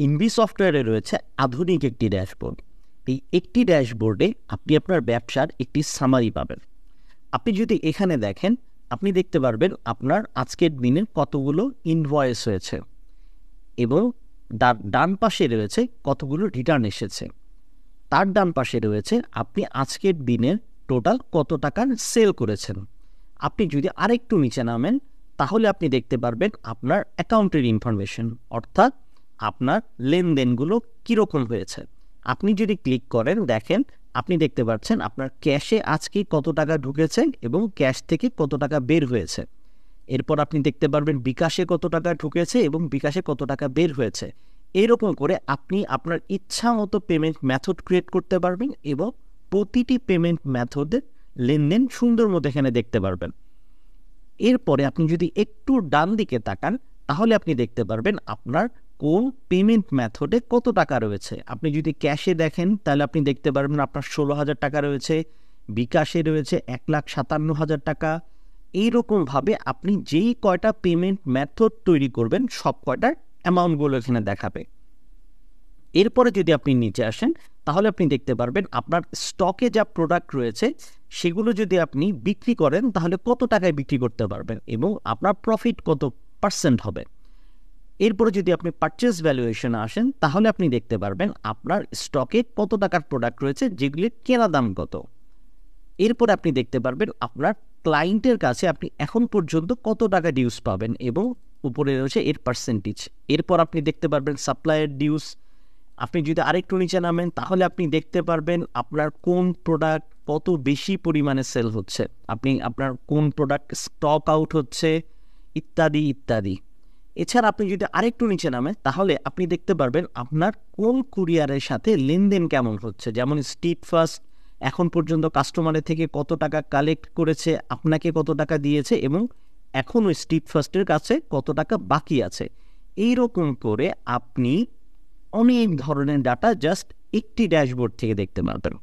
ইনভি সফটওয়্যারে রয়েছে আধুনিক একটি ড্যাশবোর্ড। এই একটি ড্যাশবোর্ডে আপনি আপনার ব্যবসার একটি সামারি পাবেন। আপনি যদি এখানে দেখেন, আপনি দেখতে পারবেন আপনার আজকের দিনের কতগুলো ইনভয়েস হয়েছে এবং তার ডান পাশে রয়েছে কতগুলো রিটার্ন এসেছে। তার ডান পাশে রয়েছে আপনি আজকের দিনের টোটাল কত টাকার সেল করেছেন। আপনি যদি আরেকটু নিচে নামেন তাহলে আপনি দেখতে পারবেন আপনার অ্যাকাউন্টের ইনফরমেশন, অর্থাৎ আপনার লেনদেনগুলো কীরকম হয়েছে। আপনি যদি ক্লিক করেন দেখেন, আপনি দেখতে পাচ্ছেন আপনার ক্যাশে আজকে কত টাকা ঢুকেছে এবং ক্যাশ থেকে কত টাকা বের হয়েছে। এরপর আপনি দেখতে পারবেন বিকাশে কত টাকা ঢুকেছে এবং বিকাশে কত টাকা বের হয়েছে। এরকম করে আপনি আপনার ইচ্ছা মতো পেমেন্ট মেথড ক্রিয়েট করতে পারবেন এবং প্রতিটি পেমেন্ট মেথডের লেনদেন সুন্দর মতো এখানে দেখতে পারবেন। এরপরে আপনি যদি একটু ডান দিকে তাকান তাহলে আপনি দেখতে পারবেন আপনার কোন পেমেন্ট মেথডে কত টাকা রয়েছে। আপনি যদি ক্যাশে দেখেন তাহলে আপনি দেখতে পারবেন আপনার 16,000 টাকা রয়েছে, বিকাশে রয়েছে 1,57,000 টাকা। এইরকমভাবে আপনি যেই কয়টা পেমেন্ট মেথড তৈরি করবেন সব কয়টার অ্যামাউন্টগুলো এখানে দেখাবে। এরপরে যদি আপনি নিচে আসেন তাহলে আপনি দেখতে পারবেন আপনার স্টকে যা প্রোডাক্ট রয়েছে সেগুলো যদি আপনি বিক্রি করেন তাহলে কত টাকায় বিক্রি করতে পারবেন এবং আপনার প্রফিট কত পার্সেন্ট হবে। এরপরে যদি আপনি পারচেস ভ্যালুয়েশনে আসেন তাহলে আপনি দেখতে পারবেন আপনার স্টকে কত টাকার প্রোডাক্ট রয়েছে, যেগুলির কেনা দাম কত। এরপরে আপনি দেখতে পারবেন আপনার ক্লায়েন্টের কাছে আপনি এখন পর্যন্ত কত টাকা ডিউস পাবেন এবং উপরে রয়েছে এর পার্সেন্টেজ। এরপর আপনি দেখতে পারবেন সাপ্লায়ার ডিউস। আপনি যদি আরেকটু নিচে নামেন তাহলে আপনি দেখতে পারবেন আপনার কোন প্রোডাক্ট কত বেশি পরিমাণে সেল হচ্ছে, আপনি আপনার কোন প্রোডাক্ট স্টক আউট হচ্ছে, ইত্যাদি ইত্যাদি। এছাড়া আপনি যদি আরেকটু নিচে নামেন তাহলে আপনি দেখতে পারবেন আপনার কোন কুরিয়ারের সাথে লেনদেন কেমন হচ্ছে, যেমন স্ট্রিট ফাস্ট এখন পর্যন্ত কাস্টমারের থেকে কত টাকা কালেক্ট করেছে, আপনাকে কত টাকা দিয়েছে এবং এখনও স্ট্রিট ফাস্টের কাছে কত টাকা বাকি আছে। এইরকম করে আপনি অনেক ধরনের ডাটা জাস্ট একটি ড্যাশবোর্ড থেকে দেখতে পারবেন।